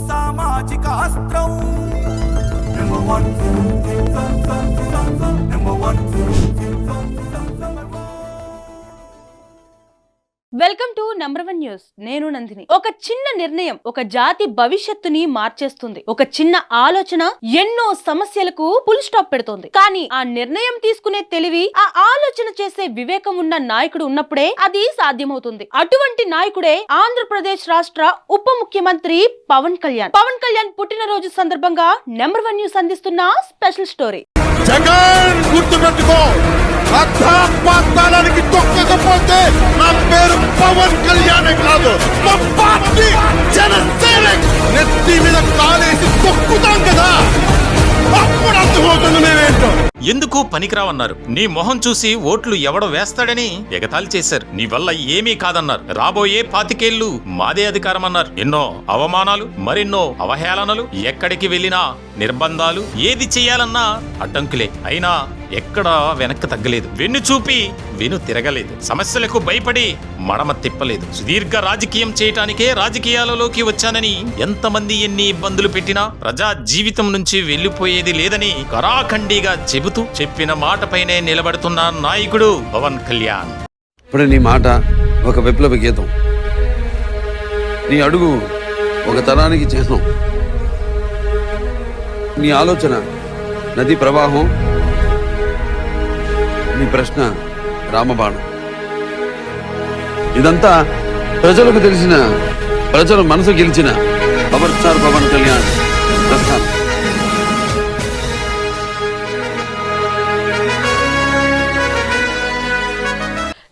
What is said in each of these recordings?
సామాజిక అస్త్రం welcome to number 1 news. నేను నందిని. ఒక చిన్న నిర్ణయం ఒక జాతి భవిష్యత్తుని మార్చేస్తుంది. ఒక చిన్న ఆలోచన ఎన్నో సమస్యలకు ఫుల్ స్టాప్ పెడుతుంది. కానీ ఆ నిర్ణయం తీసుకునే తెలివి, ఆ ఆలోచన చేసే వివేకం ఉన్న నాయకుడు ఉన్నప్పుడే అది సాధ్యమవుతుంది. అటువంటి నాయకుడే ఆంధ్రప్రదేశ్ రాష్ట్ర ఉప ముఖ్యమంత్రి పవన్ కళ్యాణ్. పవన్ కళ్యాణ్ పుట్టినరోజు సందర్భంగా నంబర్ 1 న్యూస్ అందిస్తున్న స్పెషల్ స్టోరీ. జగన్ గుర్తుపెట్టుకో, అర్థాపాతానికి తొక్కకపోతే నా పేరు పవన్ కళ్యాణ్ కాదు, మా పార్టీ జనసేన. నెత్తి మీద కాలేసి తొక్కుతాం కదా, అప్పుడు అర్థమవుతుంది మేమేంటో. ఎందుకు పనికిరావన్నారు. నీ మొహం చూసి ఓట్లు ఎవడ వేస్తాడని ఎగతాళి చేశారు. నీ వల్ల ఏమీ కాదన్నారు. రాబోయే 25 ఏళ్లు మాదే అధికారం అన్నారు. ఎన్నో అవమానాలు, మరెన్నో అవహేళనలు, ఎక్కడికి వెళ్ళినా నిర్బంధాలు, ఏది చెయ్యాలన్నా అడ్డంకులే. అయినా ఎక్కడా వెనక్కి తగ్గలేదు. వెన్ను చూపి వెను తిరగలేదు. సమస్యలకు భయపడి మడమ తిప్పలేదు. సుదీర్ఘ రాజకీయం చేయటానికే రాజకీయాలలోకి వచ్చానని ఎంతమంది ఎన్ని ఇబ్బందులు పెట్టినా ప్రజా జీవితం నుంచి వెళ్లిపోయేది లేదని కరాఖండిగా చెప్పిన మాటపైనే నిలబడుతున్న నాయకుడు పవన్ కళ్యాణ్. ఇప్పుడు నీ మాట ఒక విప్లవ గీతం, నీ అడుగు ఒక తరానికి చిహ్నం, నీ ఆలోచన నది ప్రవాహం, నీ ప్రశ్న రామబాణం. ఇదంతా ప్రజలకు తెలిసిన, ప్రజల మనసు గెలిచిన పవర్ స్టార్ పవన్ కళ్యాణ్ ప్రస్థానం.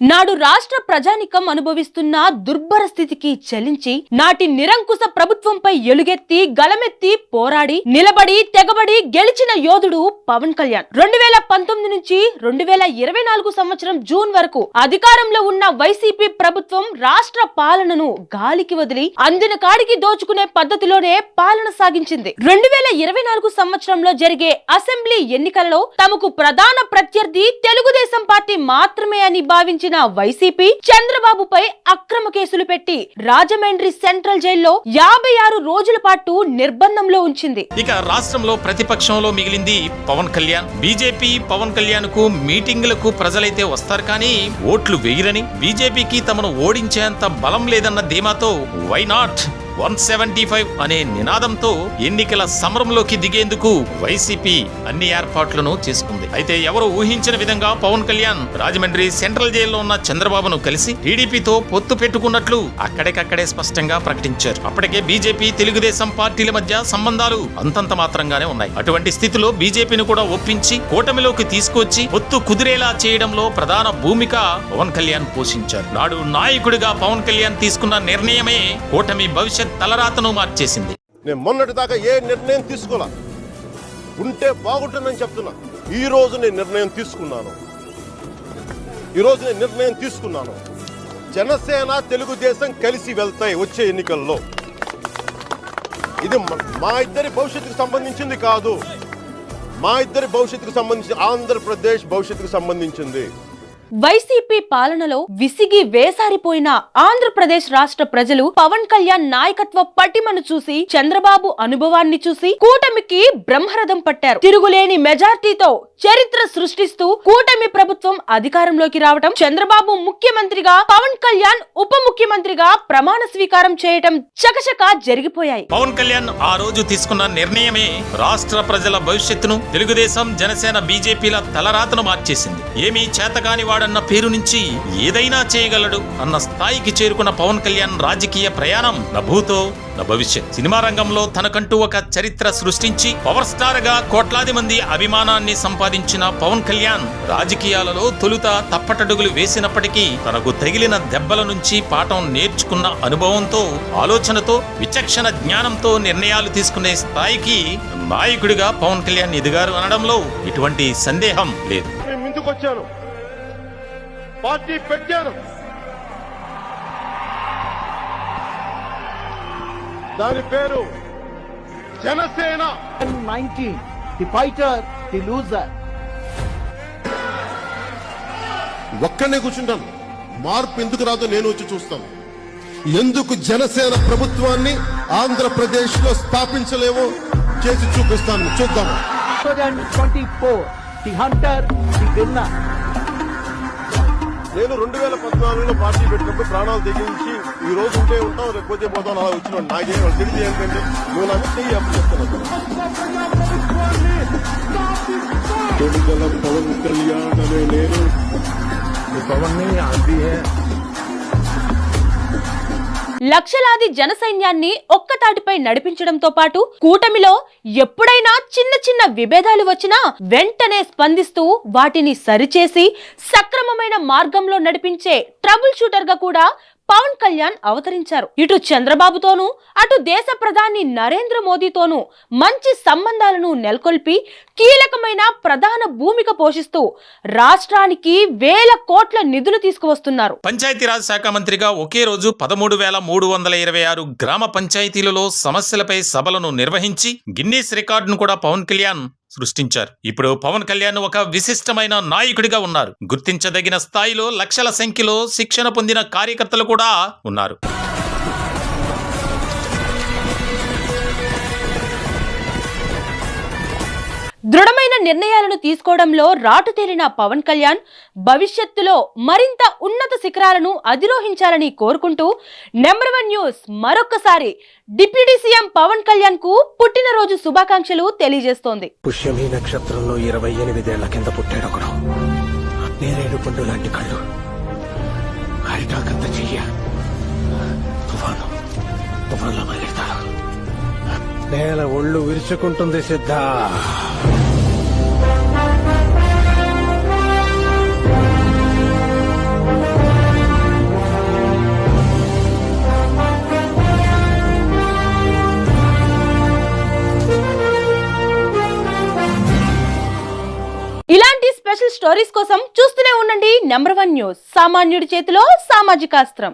నాడు రాష్ట్ర ప్రజానికం అనుభవిస్తున్న దుర్భర స్థితికి చలించి నాటి నిరంకుశ ప్రభుత్వంపై ఎలుగెత్తి గలమెత్తి పోరాడి నిలబడి తెగబడి గెలిచిన యోధుడు పవన్ కళ్యాణ్. 2019 నుంచి 2024 సంవత్సరం జూన్ వరకు అధికారంలో ఉన్న వైసీపీ ప్రభుత్వం రాష్ట్ర పాలనను గాలికి వదిలి అందిన కాడికి దోచుకునే పద్ధతిలోనే పాలన సాగించింది. 2024 సంవత్సరంలో జరిగే అసెంబ్లీ ఎన్నికలలో తమకు ప్రధాన ప్రత్యర్థి తెలుగుదేశం పార్టీ మాత్రమే అని భావించిన వైసీపీ చంద్రబాబుపై అక్రమ కేసులు పెట్టి రాజమండ్రి సెంట్రల్ జైల్లో 56 రోజుల పాటు నిర్బంధంలో ఉంచింది. ఇక రాష్ట్రంలో ప్రతిపక్షంలో మిగిలింది పవన్ కళ్యాణ్. బీజేపీ పవన్ కళ్యాణ్ కు మీటింగులకు ప్రజలైతే వస్తారు కానీ ఓట్లు వేయరని, బీజేపీకి తమను ఓడించేంత బలం లేదన్న ధీమాతో వై నాట్ 175 అనే నినాదంతో ఎన్నికల సమరంలోకి దిగేందుకు వైసీపీ అన్ని ఏర్పాట్లను చేసుకుంది. అయితే ఎవరు ఊహించిన విధంగా పవన్ కళ్యాణ్ రాజమండ్రి సెంట్రల్ జైల్లో ఉన్న చంద్రబాబును కలిసి టీడీపీతో పొత్తు పెట్టుకున్నట్లు అక్కడికక్కడే స్పష్టంగా ప్రకటించారు. అప్పటికే బీజేపీ తెలుగుదేశం పార్టీల మధ్య సంబంధాలు అంతంత మాత్రంగానే ఉన్నాయి. అటువంటి స్థితిలో బీజేపీని కూడా ఒప్పించి కూటమిలోకి తీసుకొచ్చి పొత్తు కుదిరేలా చేయడంలో ప్రధాన భూమిక పవన్ కళ్యాణ్ పోషించారు. నాడు నాయకుడిగా పవన్ కళ్యాణ్ తీసుకున్న నిర్ణయమే కూటమి భవిష్యత్ తలరాతను మార్చేసింది. నేను మొన్నటి దాకా ఏ నిర్ణయం తీసుకోలా, ఉంటే బాగుంటుందని చెప్తున్నా. ఈ రోజు నేను నిర్ణయం తీసుకున్నాను. జనసేన తెలుగుదేశం కలిసి వెళ్తాయి వచ్చే ఎన్నికల్లో. ఇది మా ఇద్దరి భవిష్యత్తుకు సంబంధించింది కాదు, మా ఇద్దరి భవిష్యత్తుకు సంబంధించి ఆంధ్రప్రదేశ్ భవిష్యత్తుకు సంబంధించింది. వైసీపీ పాలనలో విసిగి వేసారిపోయిన ఆంధ్రప్రదేశ్ రాష్ట్ర ప్రజలు పవన్ కళ్యాణ్ నాయకత్వ పటిమను చూసి, చంద్రబాబు అనుభవాన్ని చూసి కూటమికి బ్రహ్మరథం పట్టారు. తిరుగులేని మెజార్టీతో చరిత్ర సృష్టిస్తూ కూటమి ప్రభుత్వం అధికారంలోకి రావటం, చంద్రబాబు ముఖ్యమంత్రిగా, పవన్ కళ్యాణ్ ఉప ముఖ్యమంత్రిగా ప్రమాణ స్వీకారం చేయటం చకచకా జరిగిపోయాయి. పవన్ కళ్యాణ్ ఆ రోజు తీసుకున్న నిర్ణయమే రాష్ట్ర ప్రజల భవిష్యత్తును, తెలుగుదేశం జనసేన బీజేపీల తలరాతను మార్చేసింది. ఏమీ చేతకాని వాడన్న పేరు నుంచి ఏదైనా చేయగలడు అన్న స్థాయికి చేరుకున్న పవన్ కళ్యాణ్ రాజకీయ ప్రయాణం నభూతో భవిష్యత్. సినిమా రంగంలో తనకంటూ ఒక చరిత్ర సృష్టించి పవర్ స్టార్ గా కోట్లాది మంది అభిమానాన్ని సంపాదించిన పవన్ కళ్యాణ్ రాజకీయాలలో తొలుత తప్పటడుగులు వేసినప్పటికీ తనకు తగిలిన దెబ్బల నుంచి పాఠం నేర్చుకున్న అనుభవంతో, ఆలోచనతో, విచక్షణ జ్ఞానంతో నిర్ణయాలు తీసుకునే స్థాయికి నాయకుడిగా పవన్ కళ్యాణ్ ఎదిగారు అనడంలో ఎటువంటి సందేహం లేదు. పార్టీ పెట్టాను, దాని పేరు Janasena. 19 the fighter, the loser. ఒక్కనే కూర్చుంటాను, మార్పు ఎందుకు రాదో నేను వచ్చి చూస్తాను. ఎందుకు జనసేన ప్రభుత్వాన్ని ఆంధ్రప్రదేశ్ లో స్థాపించలేమో చేసి చూపిస్తాను, చూద్దాం. 2024, the hunter, the winner. నేను 2014లో పార్టీ పెట్టినప్పుడు ప్రాణాలు తెగించి ఈ రోజు ఉంటే ఉంటాం, రేపు పోతే పోతాం, అలా వచ్చిన నాకేం తెలియదు ఏంటంటే నువ్వు నాకు చెయ్యి అప్పుడు చెప్తున్నాను. కొడుకల పవన్ కళ్యాణ్ అనే నేను పవన్ ని ఆంటీ హే. లక్షలాది జన సైన్యాన్ని ఒక్కతాటిపై నడిపించడంతో పాటు కూటమిలో ఎప్పుడైనా చిన్న చిన్న విభేదాలు వచ్చినా వెంటనే స్పందిస్తూ వాటిని సరిచేసి సక్రమమైన మార్గంలో నడిపించే ట్రబుల్ షూటర్ గా కూడా పవన్ కళ్యాణ్ అవతరించారు. ఇటు చంద్రబాబుతోనూ అటు దేశ ప్రధాని నరేంద్ర మోదీతోనూ మంచి సంబంధాలను నెలకొల్పి కీలకమైన ప్రధాన భూమిక పోషిస్తూ రాష్ట్రానికి వేల కోట్ల నిధులు తీసుకువస్తున్నారు. పంచాయతీరాజ్ శాఖ మంత్రిగా ఒకే రోజు 13,326 గ్రామ పంచాయతీలలో సమస్యలపై సభలను నిర్వహించి గిన్నీస్ రికార్డును కూడా పవన్ కళ్యాణ్ సృష్టించారు. ఇప్పుడు పవన్ కళ్యాణ్ ఒక విశిష్టమైన నాయకుడిగా ఉన్నారు. గుర్తించదగిన స్థాయిలో లక్షల సంఖ్యలో శిక్షణ పొందిన కార్యకర్తలు కూడా ఉన్నారు. దృఢమైన నిర్ణయాలను తీసుకోవడంలో రాటుతేలిన పవన్ కళ్యాణ్ భవిష్యత్తులో మరింత ఉన్నత శిఖరాలను అధిరోహించాలని కోరుకుంటూ నంబర్ 1 న్యూస్ మరొకసారి డిప్యూటీ సీఎం పవన్ కళ్యాణ్ కు పుట్టినరోజు శుభాకాంక్షలు తెలియజేస్తోంది. పుష్యమి నక్షత్రంలో 28 ఏళ్ల కింద పుట్టాడొకడు. నేరేడు పండు లాంటి కళ్ళు, హరిటాకంత చెయ్య, తుఫాన్లో మాట్లాడతాడు. నేల ఒళ్ళు విరుచుకుంటుంది సిద్ధ. ఇలాంటి స్పెషల్ స్టోరీస్ కోసం చూస్తూనే ఉండండి నంబర్ 1 న్యూస్. సామాన్యుడి చేతిలో సామాజిక అస్త్రం.